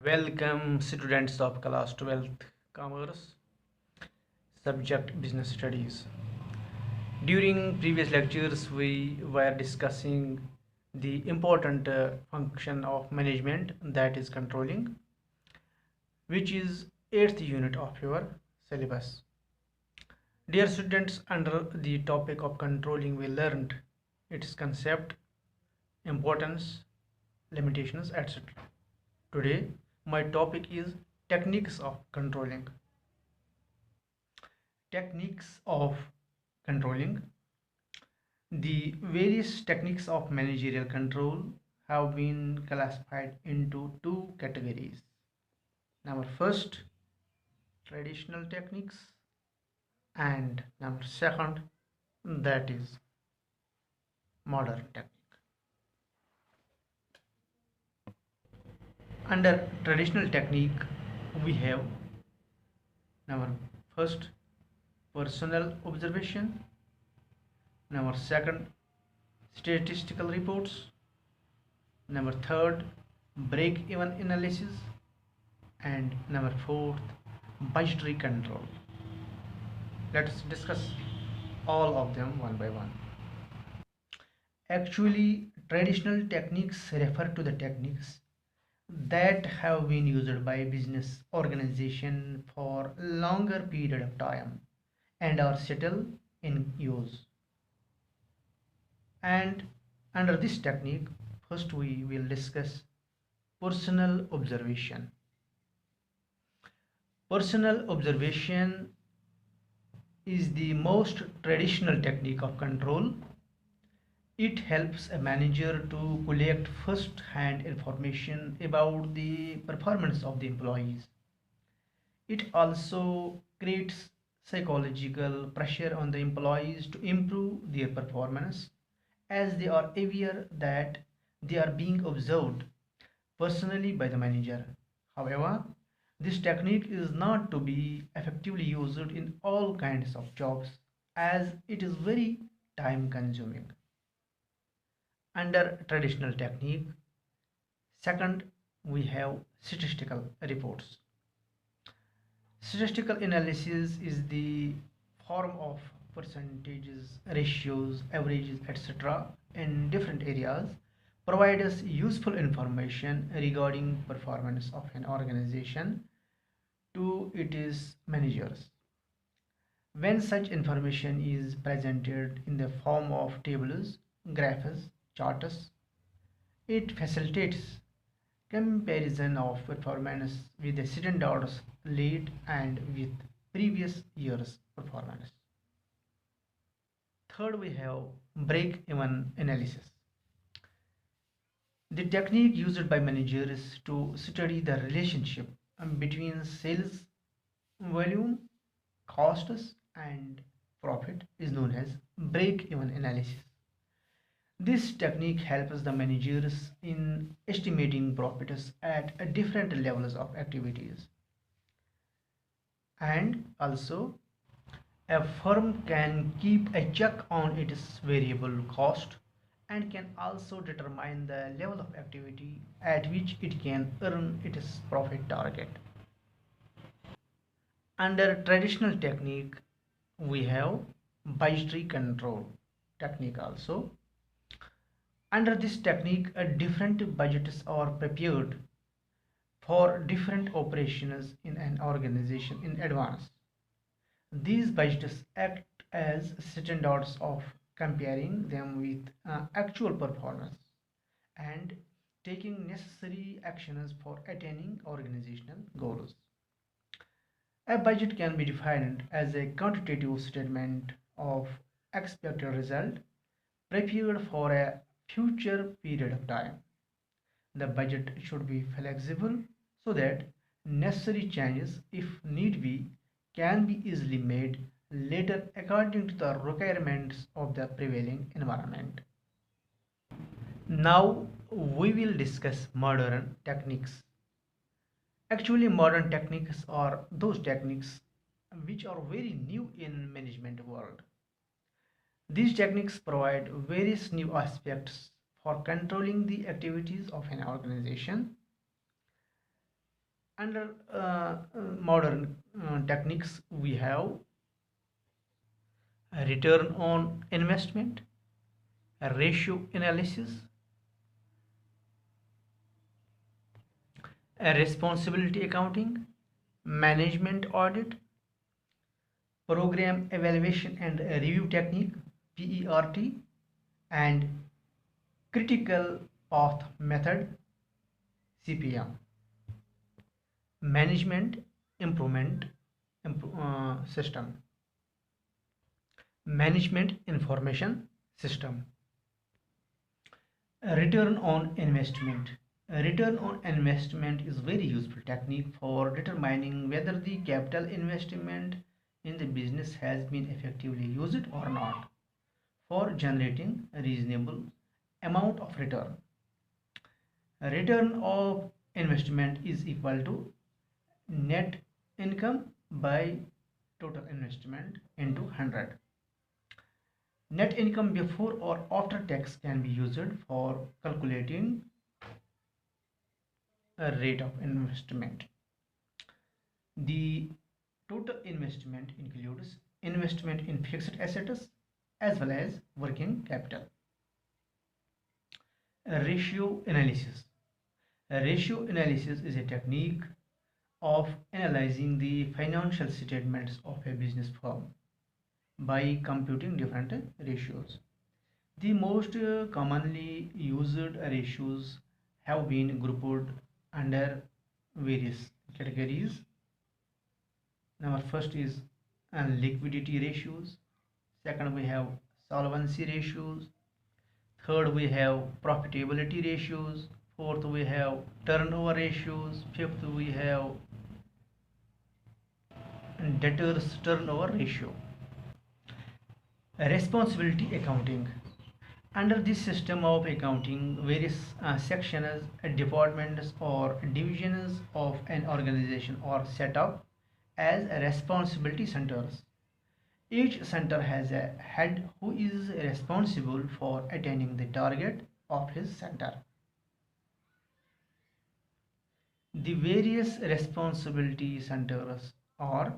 Welcome students of class 12th commerce subject business studies. During previous lectures we were discussing the important function of management, that is controlling, which is 8th unit of your syllabus. Dear students, under the topic of controlling we learned its concept, importance, limitations, etc. Today my topic is techniques of controlling. Techniques of controlling. The various techniques of managerial control have been classified into two categories. Number first, traditional techniques, and number second, that is modern technique. Under traditional technique, we have number first, personal observation, number second, statistical reports, number third, break even analysis, and number fourth, budgetary control. Let's discuss all of them one by one. Actually, traditional techniques refer to the techniques that have been used by business organization for longer period of time and are still in use. And under this technique, first we will discuss personal observation. Personal observation is the most traditional technique of control. It helps a manager to collect first hand information about the performance of the employees. It also creates psychological pressure on the employees to improve their performance, as they are aware that they are being observed personally by the manager. However, this technique is not to be effectively used in all kinds of jobs, as it is very time consuming. Under traditional technique, second, we have statistical reports. Statistical analysis is the form of percentages, ratios, averages, etc. in different areas, provide us useful information regarding performance of an organization to its managers. When such information is presented in the form of tables, graphs, charts, it facilitates comparison of performance with the standards laid and with previous year's performance. Third, we have break-even analysis. The technique used by managers to study the relationship between sales volume, costs, and profit is known as break-even analysis. This technique helps the managers in estimating profits at different levels of activities. And also, a firm can keep a check on its variable cost and can also determine the level of activity at which it can earn its profit target. Under traditional technique, we have budgetary control technique also. Under this technique, different budgets are prepared for different operations in an organization in advance. These budgets act as standards of comparing them with actual performance and taking necessary actions for attaining organizational goals. A budget can be defined as a quantitative statement of expected result prepared for a future period of time. The budget should be flexible so that necessary changes, if need be, can be easily made later according to the requirements of the prevailing environment. Now we will discuss modern techniques. Actually, modern techniques are those techniques which are very new in management world. These techniques provide various new aspects for controlling the activities of an organization. Under modern techniques, we have a return on investment, a ratio analysis, a responsibility accounting, management audit, program evaluation and review technique PERT, and critical path method CPM. Management improvement system, management information system. Return on investment. Return on investment is very useful technique for determining whether the capital investment in the business has been effectively used or not for generating a reasonable amount of return. Return of investment is equal to net income by total investment into 100. Net income before or after tax can be used for calculating a rate of investment. The total investment includes investment in fixed assets as well as working capital. A ratio analysis. A ratio analysis is a technique of analyzing the financial statements of a business firm by computing different ratios. The most commonly used ratios have been grouped under various categories. Number first is liquidity ratios. Second, we have solvency ratios. Third, we have profitability ratios. Fourth, we have turnover ratios. Fifth, we have debtors turnover ratio. Responsibility accounting. Under this system of accounting, various sections, departments, or divisions of an organization are set up as responsibility centers. Each center has a head who is responsible for attaining the target of his center. The various responsibility centers are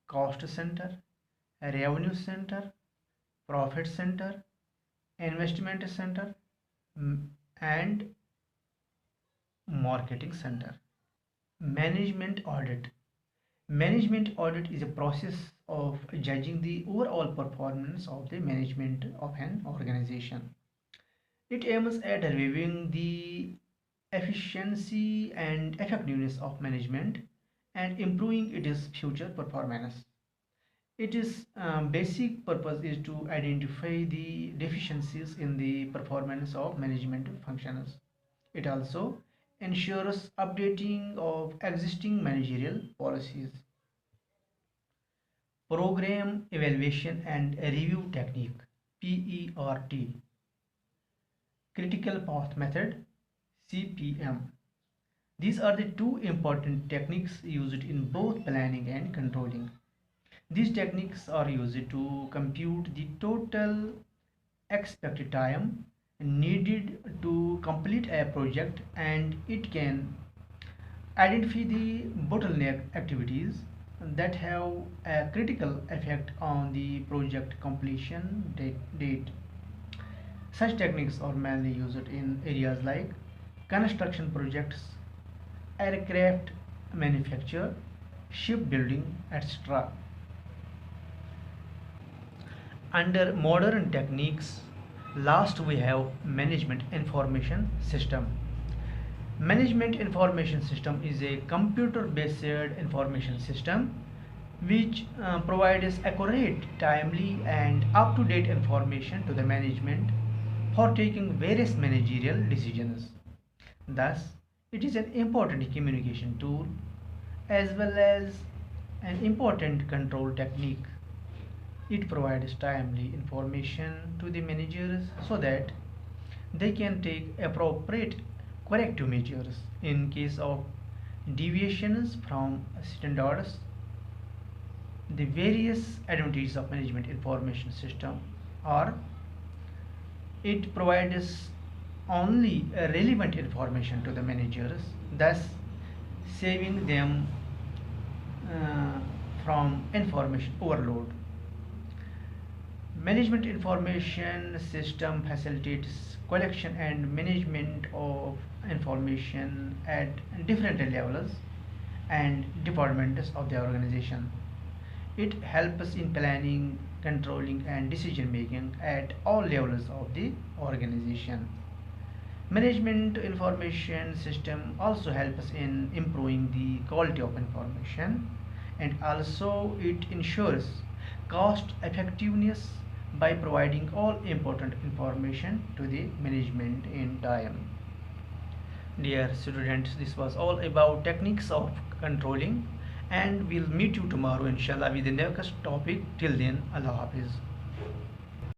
cost center, revenue center, profit center, investment center, and marketing center. Management audit. Management audit is a process of judging the overall performance of the management of an organization. It aims at reviewing the efficiency and effectiveness of management and improving its future performance. Its basic purpose is to identify the deficiencies in the performance of management functions. It also ensures updating of existing managerial policies. Program evaluation and review technique PERT, critical path method CPM. These are the two important techniques used in both planning and controlling. These techniques are used to compute the total expected time needed to complete a project, and it can identify the bottleneck activities that have a critical effect on the project completion date. Such techniques are mainly used in areas like construction projects, aircraft manufacture, shipbuilding, etc. Under modern techniques, last we have management information system. Management information system is a computer based information system which provides accurate, timely, and up to date information to the management for taking various managerial decisions. Thus, it is an important communication tool as well as an important control technique. It provides timely information to the managers so that they can take appropriate corrective measures in case of deviations from standards. The various advantages of management information system are: it provides only relevant information to the managers, thus saving them uh, from information overload. Management information system facilitates collection and management of information at different levels and departments of the organization. It helps in planning, controlling, and decision making at all levels of the organization. Management information system also helps in improving the quality of information, and also it ensures cost effectiveness by providing all important information to the management in time. Dear students, this was all about techniques of controlling, and we'll meet you tomorrow inshallah with the next topic. Till then, Allah Hafiz.